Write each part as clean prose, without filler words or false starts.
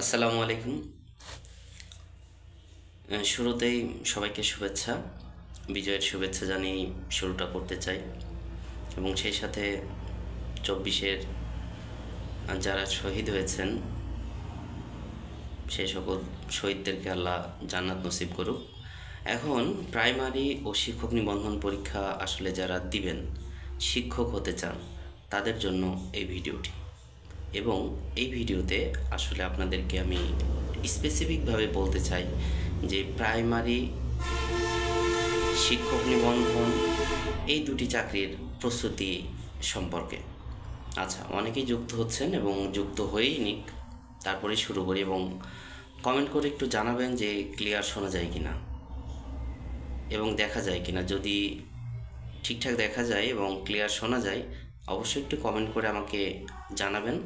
আসসালামু আলাইকুম। শুরুতেই সবাইকে শুভেচ্ছা, বিজয়ের শুভেচ্ছা জানিয়ে শুরুটা করতে চাই এবং সেই সাথে 24-এর যারা শহীদ হয়েছেন সেই সকল শহীদদেরকে আল্লাহ জান্নাত নসিব করুক। এখন প্রাইমারি ও শিক্ষক নিবন্ধন পরীক্ষা আসলে যারা দিবেন, শিক্ষক হতে চান, তাদের জন্য এই ভিডিওটি। এবং এই ভিডিওতে আসলে আপনাদেরকে আমি স্পেসিফিকভাবে বলতে চাই যে প্রাইমারি শিক্ষক নিবন্ধন এই দুটি চাকরির প্রস্তুতি সম্পর্কে। আচ্ছা, অনেকেই যুক্ত হচ্ছেন এবং যুক্ত হয়েই নিক, তারপরেই শুরু করি এবং কমেন্ট করে একটু জানাবেন যে ক্লিয়ার শোনা যায় কিনা এবং দেখা যায় কিনা। যদি ঠিকঠাক দেখা যায় এবং ক্লিয়ার শোনা যায় অবশ্যই একটু কমেন্ট করে আমাকে জানাবেন।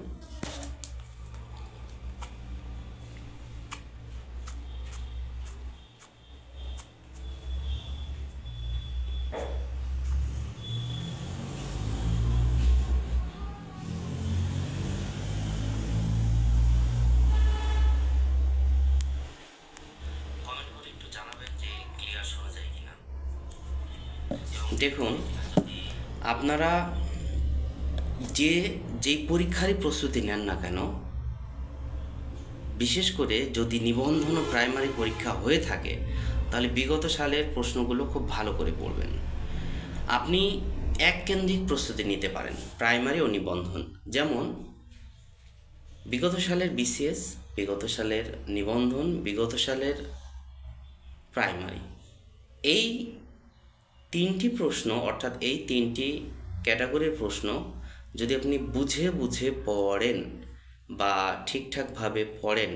দেখুন, আপনারা যেই পরীক্ষারই প্রস্তুতি নেন না কেন, বিশেষ করে যদি নিবন্ধন ও প্রাইমারি পরীক্ষা হয়ে থাকে তাহলে বিগত সালের প্রশ্নগুলো খুব ভালো করে পড়বেন। আপনি এক কেন্দ্রিক প্রস্তুতি নিতে পারেন প্রাইমারি ও নিবন্ধন, যেমন বিগত সালের বিসিএস, বিগত সালের নিবন্ধন, বিগত সালের প্রাইমারি। এই তিনটি প্রশ্ন, অর্থাৎ এই তিনটি ক্যাটাগরির প্রশ্ন যদি আপনি বুঝে বুঝে পড়েন বা ঠিকঠাকভাবে পড়েন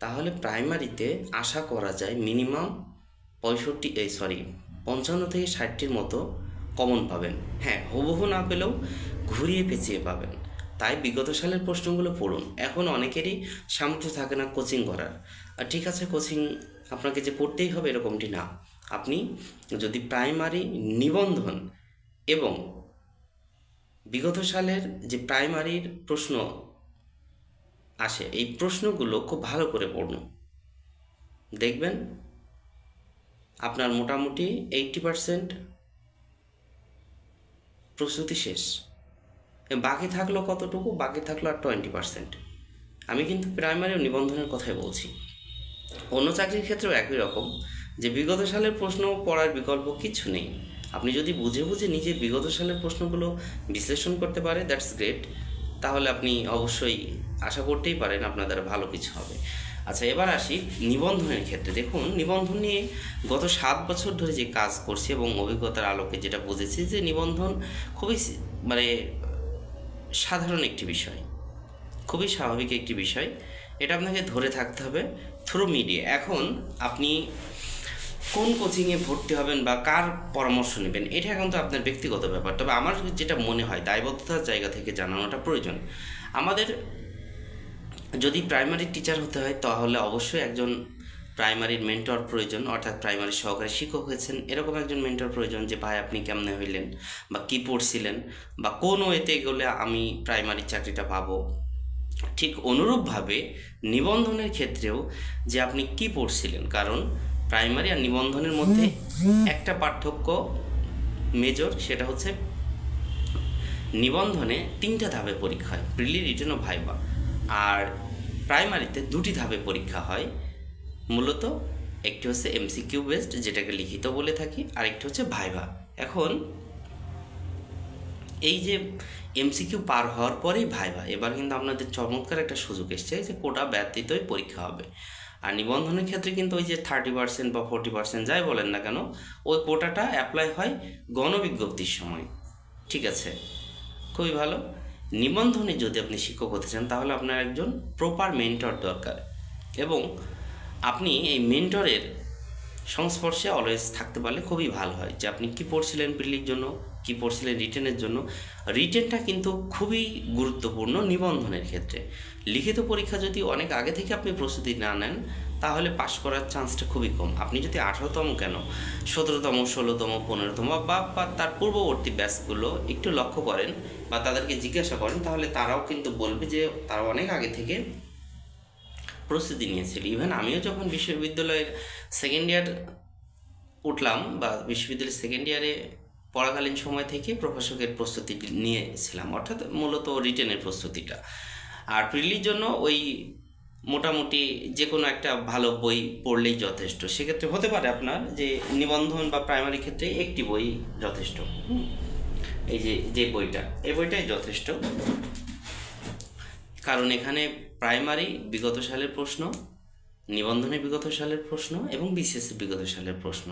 তাহলে প্রাইমারিতে আশা করা যায় মিনিমাম 55 থেকে 60টির মতো কমন পাবেন। হ্যাঁ, হুবহু না পেলেও ঘুরিয়ে পেঁচিয়ে পাবেন। তাই বিগত সালের প্রশ্নগুলো পড়ুন। এখন অনেকেরই সামর্থ্য থাকে না কোচিং করার। আর ঠিক আছে, কোচিং আপনাকে যে পড়তেই হবে এরকমটি না। আপনি যদি প্রাইমারি, নিবন্ধন এবং বিগত সালের যে প্রাইমারির প্রশ্ন আসে এই প্রশ্নগুলো খুব ভালো করে পড়ুন, দেখবেন আপনার মোটামুটি 80% প্রস্তুতি শেষ। বাকি থাকলো কতটুকু? বাকি থাকলো আর 20%। আমি কিন্তু প্রাইমারি ও নিবন্ধনের কথাই বলছি। অন্য চাকরির ক্ষেত্রেও একই রকম, যে বিগত সালের প্রশ্ন পড়ার বিকল্প কিছু নেই। আপনি যদি বুঝে বুঝে নিজে বিগত সালের প্রশ্নগুলো বিশ্লেষণ করতে পারে, দ্যাটস গ্রেট। তাহলে আপনি অবশ্যই আশা করতেই পারেন আপনার দ্বারা ভালো কিছু হবে। আচ্ছা, এবার আসি নিবন্ধনের ক্ষেত্রে। দেখুন, নিবন্ধন নিয়ে গত 7 বছর ধরে যে কাজ করছি এবং অভিজ্ঞতার আলোকে যেটা বুঝেছি যে নিবন্ধন খুবই সাধারণ একটি বিষয়, খুবই স্বাভাবিক একটি বিষয়। এটা আপনাকে ধরে থাকতে হবে থ্রু মিডিয়া। এখন আপনি কোন কোচিংয়ে ভর্তি হবেন বা কার পরামর্শ নেবেন এটা কিন্তু আপনার ব্যক্তিগত ব্যাপার। তবে আমার যেটা মনে হয় দায়বদ্ধতার জায়গা থেকে জানানোটা প্রয়োজন। আমাদের যদি প্রাইমারি টিচার হতে হয় তাহলে অবশ্যই একজন প্রাইমারির মেন্টর প্রয়োজন, অর্থাৎ প্রাইমারি সহকারী শিক্ষক হয়েছেন এরকম একজন মেন্টর প্রয়োজন, যে ভাই আপনি কেমনে হইলেন বা কী পড়ছিলেন বা কোন ওয়েতে গেলে আমি প্রাইমারি চাকরিটা পাবো। ঠিক অনুরূপভাবে নিবন্ধনের ক্ষেত্রেও যে আপনি কি পড়ছিলেন, কারণ প্রাইমারি আর নিবন্ধনের মধ্যে একটা পার্থক্য মেজর, সেটা হচ্ছে নিবন্ধনে 3টা ধাপে পরীক্ষা হয়, প্রিলি, রিটেন ও ভাইবা। আর প্রাইমারিতে 2টি ধাপে পরীক্ষা হয়। মূলত একটি হচ্ছে এমসিকিউ বেসড, যেটাকে লিখিত বলে থাকি, আর একটি হচ্ছে ভাইবা। এখন এই যে এমসিকিউ পার হওয়ার পরেই ভাইবা, এবার কিন্তু আপনাদের চমৎকার একটা সুযোগ এসছে যে কোটা ব্যতীতই পরীক্ষা হবে। আর নিবন্ধনের ক্ষেত্রে কিন্তু ওই যে 30% বা 40% যাই বলেন না কেন, ওই কোটাটা অ্যাপ্লাই হয় গণবিজ্ঞপ্তির সময়। ঠিক আছে, খুবই ভালো। নিবন্ধনে যদি আপনি শিক্ষক হতে চান তাহলে আপনার একজন প্রপার মেন্টর দরকার, এবং আপনি এই মেন্টরের সংস্পর্শে অলওয়েজ থাকতে পারলে খুবই ভালো হয়। যে আপনি কী পড়ছিলেন প্রিলির জন্য, কী পড়ছিলেন রিটেনের জন্য। রিটেনটা কিন্তু খুবই গুরুত্বপূর্ণ নিবন্ধনের ক্ষেত্রে। লিখিত পরীক্ষা যদি অনেক আগে থেকে আপনি প্রস্তুতি না নেন তাহলে পাশ করার চান্সটা খুবই কম। আপনি যদি 18তম কেন 17তম, 16তম, 15তম বা তার পূর্ববর্তী ব্যাচগুলো একটু লক্ষ্য করেন বা তাদেরকে জিজ্ঞাসা করেন তাহলে তারাও কিন্তু বলবে যে তারা অনেক আগে থেকে প্রস্তুতি নিয়েছিল। ইভেন আমিও যখন বিশ্ববিদ্যালয়ের সেকেন্ড ইয়ার উঠলাম বা বিশ্ববিদ্যালয়ের সেকেন্ড ইয়ারে পড়াকালীন সময় থেকে প্রভাষকের প্রস্তুতি নিয়েছিলাম, অর্থাৎ মূলত রিটেনের প্রস্তুতিটা। আর প্রিলির জন্য ওই মোটামুটি যে কোনো একটা ভালো বই পড়লেই যথেষ্ট। সেক্ষেত্রে হতে পারে আপনার যে নিবন্ধন বা প্রাইমারি ক্ষেত্রে একটি বই যথেষ্ট। এই যে বইটা, এই বইটাই যথেষ্ট, কারণ এখানে প্রাইমারি বিগত সালের প্রশ্ন, নিবন্ধনের বিগত সালের প্রশ্ন এবং বিসিএসের বিগত সালের প্রশ্ন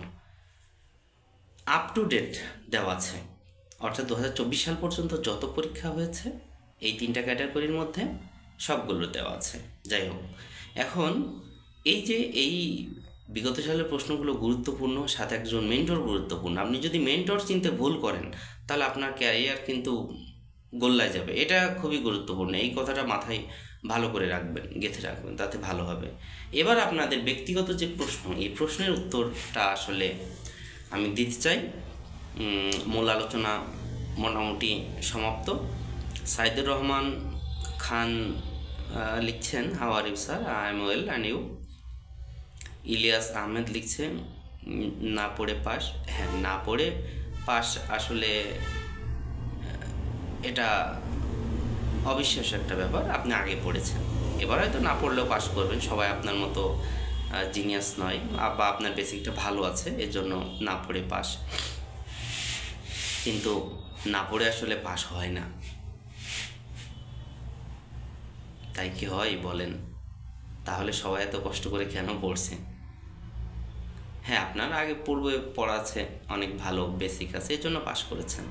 আপ টু ডেট দেওয়া আছে। অর্থাৎ 2024 সাল পর্যন্ত যত পরীক্ষা হয়েছে এই 3টা ক্যাটাগরির মধ্যে সবগুলো দেওয়া আছে। যাই হোক, এখন এই বিগত সালের প্রশ্নগুলো গুরুত্বপূর্ণ, সাথে একজন মেন্টর গুরুত্বপূর্ণ। আপনি যদি মেন্টর চিনতে ভুল করেন তাহলে আপনার ক্যারিয়ার কিন্তু গোল্লায় যাবে। এটা খুবই গুরুত্বপূর্ণ, এই কথাটা মাথায় ভালো করে রাখবেন, গেঁথে রাখবেন, তাতে ভালো হবে। এবার আপনাদের ব্যক্তিগত যে প্রশ্ন, এই প্রশ্নের উত্তরটা আসলে আমি দিতে চাই। মূল আলোচনা মোটামুটি সমাপ্ত। সাইদুর রহমান খান লিখছেন, how are you sir, I am well and you. Ilias Ahmed লিখছেন, না পড়ে পাস। হ্যাঁ, না পড়ে পাস আসলে এটা অবিশ্বাস্য একটা ব্যাপার। আপনি আগে পড়েছেন, এবার হয়তো না পড়লেও পাস করবেন। সবাই আপনার মতো জিনিয়াস নয়, বা আপনার বেসিকটা ভালো আছে এর জন্য না পড়ে পাস। কিন্তু না পড়ে আসলে পাস হয় না, তাই কি হয় বলেন? তাহলে সবাই এত কষ্ট করে কেন পড়ছে? হ্যাঁ, আপনার আগে পূর্বে পড়া আছে, অনেক ভালো বেসিক আছে, এর জন্য পাস করেছেন।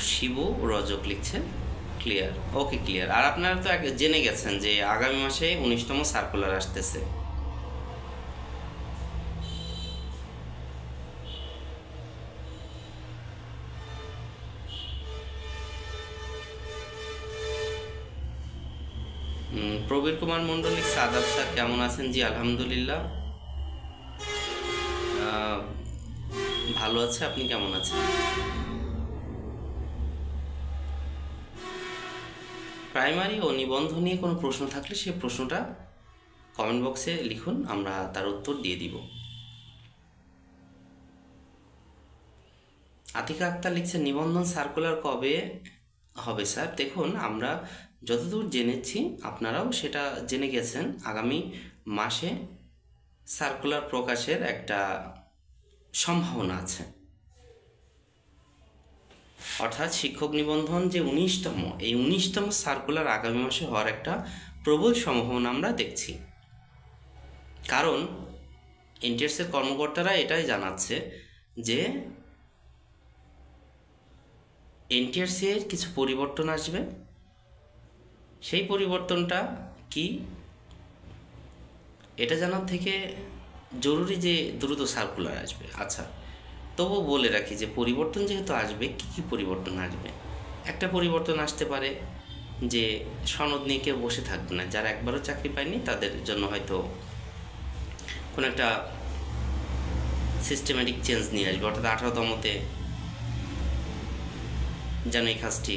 শিবু রজক লিখছেন, ক্লিয়ার, ওকে ক্লিয়ার। আর আপনারা তো জেনে গেছেন যে আগামী মাসে 19তম সার্কুলার আসতেছে। প্রবীর কুমার মণ্ডল লিখছে, আদাব স্যার, কেমন আছেন? জি আলহামদুলিল্লাহ ভালো আছে, আপনি কেমন আছেন? প্রাইমারি ও নিবন্ধ নিয়ে কোনো প্রশ্ন থাকলে সেই প্রশ্নটা কমেন্ট বক্সে লিখুন, আমরা তার উত্তর দিয়ে দিব। আতিকা আক্তার লিখছে, নিবন্ধন সার্কুলার কবে হবে স্যার? দেখুন, আমরা যতদূর জেনেছি আপনারাও সেটা জেনে গেছেন, আগামী মাসে সার্কুলার প্রকাশের একটা সম্ভাবনা আছে। অর্থাৎ শিক্ষক নিবন্ধন যে 19তম, এই 19তম সার্কুলার আগামী মাসে হওয়ার একটা প্রবল সম্ভাবনা আমরা দেখছি। কারণ এনটিআরসির কর্মকর্তারা এটাই জানাচ্ছে যে এনটিআরসি এর কিছু পরিবর্তন আসবে। সেই পরিবর্তনটা কি এটা জানার থেকে জরুরি যে দ্রুত সার্কুলার আসবে। আচ্ছা, তবু বলে রাখি যে পরিবর্তন যেহেতু আসবে, কি পরিবর্তন আসবে? একটা পরিবর্তন আসতে পারে যে সনদ নিয়ে কেউ বসে থাকবে না, যারা একবারও চাকরি পায়নি তাদের জন্য হয়তো কোনো একটা সিস্টেম্যাটিক চেঞ্জ নিয়ে আসবে, অর্থাৎ 18তমতে যেন এই কাজটি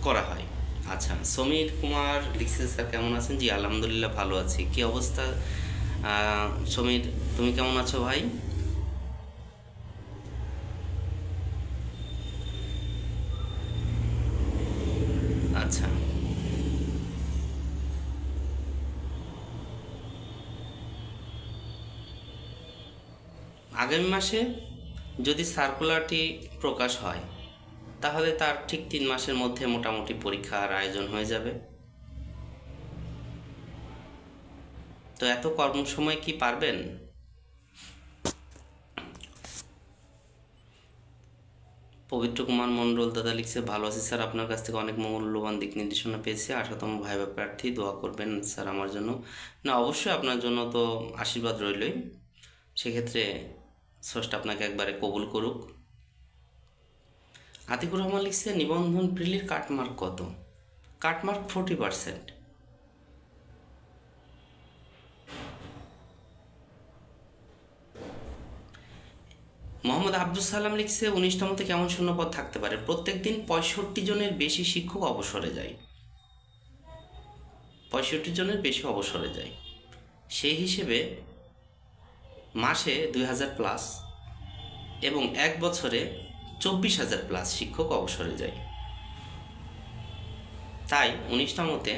করা হয়। আচ্ছা, সমীর কুমার লিখছে, স্যার কেমন আছেন? জি আলহামদুলিল্লাহ ভালো আছি। কি অবস্থা সমীর, তুমি কেমন আছো ভাই? আচ্ছা, আগামী মাসে যদি সার্কুলারটি প্রকাশ হয় তাহলে তার ঠিক 3 মাসের মধ্যে মোটামুটি পরীক্ষার আয়োজন হয়ে যাবে। তো এত কর্ম সময় কি পারবেন? পবিত্র কুমার মণ্ডল দাদা লিখছে, ভালো আছি স্যার, আপনার কাছ থেকে অনেক মূল্যবান দিক নির্দেশনা পেয়েছি। 18তম ভাইবা প্রার্থী, দোয়া করবেন স্যার আমার জন্য। না, অবশ্যই আপনার জন্য তো আশীর্বাদ রইলই। সেক্ষেত্রে স্রষ্টা আপনাকে একবারে কবুল করুক। আতিকুর রহমান লিখছে, নিবন্ধন প্রিলির কাটমার্ক কত? কাটমার্ক 40%। মোহাম্মদ আব্দুল সালাম লিখছে 19তমতে কেমন শূন্যপদ থাকতে পারে? প্রত্যেক দিন 65 জনের বেশি শিক্ষক অবসরে যায়, 65 জনের বেশি অবসরে যায়। সেই হিসেবে মাসে 2000 প্লাস এবং এক বছরে 24,000 প্লাস শিক্ষক অবসরে যায়। তাই 19তমতে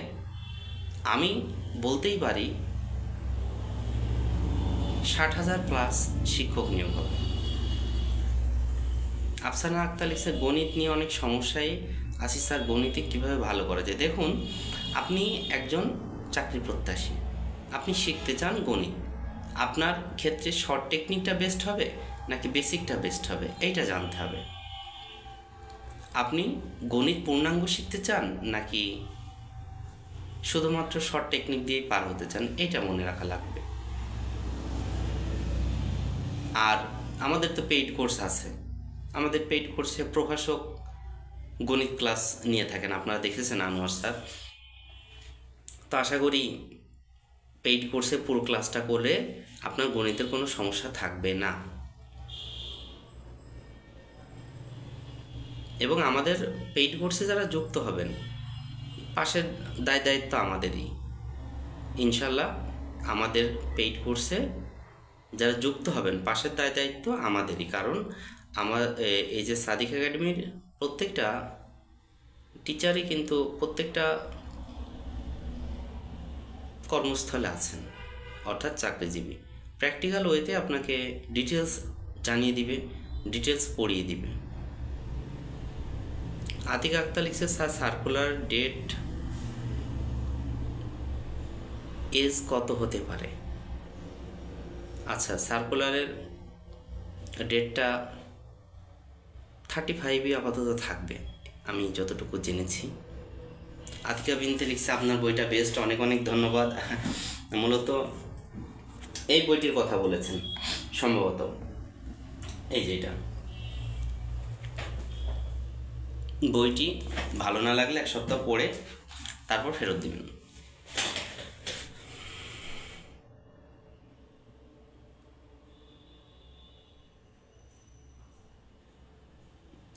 আমি বলতেই পারি 60,000 প্লাস শিক্ষক নিয়োগ হবে। আফসানা আক্তার লিখছে গণিত নিয়ে অনেক সমস্যায় আছি স্যার, গণিতে কীভাবে ভালো করা যায়? দেখুন, আপনি একজন চাকরি প্রত্যাশী, আপনি শিখতে চান গণিত, আপনার ক্ষেত্রে শর্ট টেকনিকটা বেস্ট হবে নাকি বেসিকটা বেস্ট হবে এইটা জানতে হবে। আপনি গণিত পূর্ণাঙ্গ শিখতে চান নাকি শুধুমাত্র শর্ট টেকনিক দিয়েই পার হতে চান, এটা মনে রাখা লাগবে। আর আমাদের তো পেইড কোর্স আছে, আমাদের পেইড কোর্সে প্রভাষক গণিত ক্লাস নিয়ে থাকেন, আপনারা দেখেছেন আনোয়ার স্যার। তো আশা করি পেইড কোর্সে পুরো ক্লাসটা করে আপনার গণিতের কোনো সমস্যা থাকবে না। এবং আমাদের পেইড কোর্সে যারা যুক্ত হবেন, পাশের দায়িত্ব আমাদেরই ইনশাল্লাহ। আমাদের পেইড কোর্সে যারা যুক্ত হবেন, পাশের দায়িত্ব আমাদেরই। কারণ আমার এই যে সাদিক একাডেমির প্রত্যেকটা টিচারই কিন্তু প্রত্যেকটা কর্মস্থলে আছেন, অর্থাৎ চাকরিজীবী। প্র্যাকটিক্যাল ওয়েতে আপনাকে ডিটেলস জানিয়ে দিবে, ডিটেলস পড়িয়ে দিবে। আতিক আক্তার লিখছে স্যার সার্কুলার ডেট এজ কত হতে পারে? আচ্ছা, সার্কুলারের ডেটটা 35ই আপাতত থাকবে আমি যতটুকু জেনেছি। আতিকা বিনতে লিখছে আপনার বইটা বেস্ট, অনেক অনেক ধন্যবাদ। মূলত এই বইটির কথা বলেছেন সম্ভবত, এই যে এটা বইটি ভালো না লাগলে 1 সপ্তাহ পড়ে তারপর ফেরত দিবেন।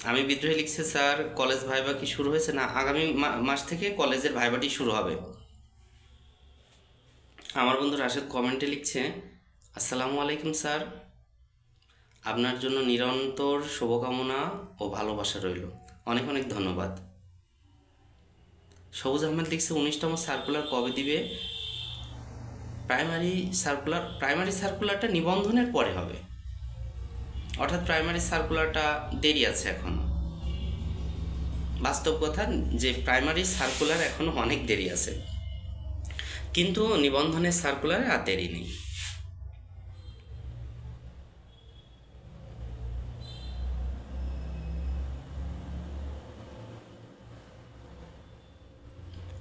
আমি বিদ্রোহী লিখছে স্যার কলেজ ভাইবা কি শুরু হয়েছে? না, আগামী মাস থেকে কলেজের ভাইবাটি শুরু হবে। আমার বন্ধু রাশেদ কমেন্টে লিখছে আসসালামু আলাইকুম স্যার, আপনার জন্য নিরন্তর শুভকামনা ও ভালোবাসা রইল। অনেক অনেক ধন্যবাদ। সবুজ আহমেদ লিখছে 19তম সার্কুলার কবে দিবে? প্রাইমারি সার্কুলারটা নিবন্ধনের পরে হবে, অর্থাৎ প্রাইমারি সার্কুলারটা দেরি আছে এখনো। বাস্তব কথা যে প্রাইমারি সার্কুলার এখনো অনেক দেরি আছে, কিন্তু নিবন্ধনের সার্কুলারে আর দেরি নেই।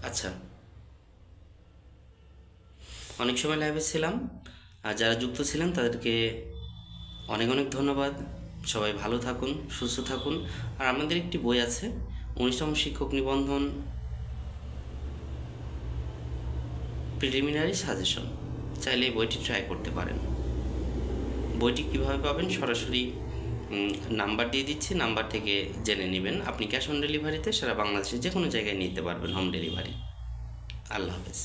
আচ্ছা, অনেক সময় লাইভে ছিলাম, আর যারা যুক্ত ছিলেন তাদেরকে অনেক অনেক ধন্যবাদ। সবাই ভালো থাকুন, সুস্থ থাকুন। আর আমাদের একটি বই আছে 19তম শিক্ষক নিবন্ধন প্রিলিমিনারি সাজেশন, চাইলে এই বইটি ট্রাই করতে পারেন। বইটি কিভাবে পাবেন? সরাসরি নাম্বার দিয়ে দিচ্ছি, নাম্বার থেকে জেনে নেবেন। আপনি ক্যাশ অন ডেলিভারিতে সারা বাংলাদেশে যে কোনো জায়গায় নিতে পারবেন, হোম ডেলিভারি। আল্লাহ হাফেজ।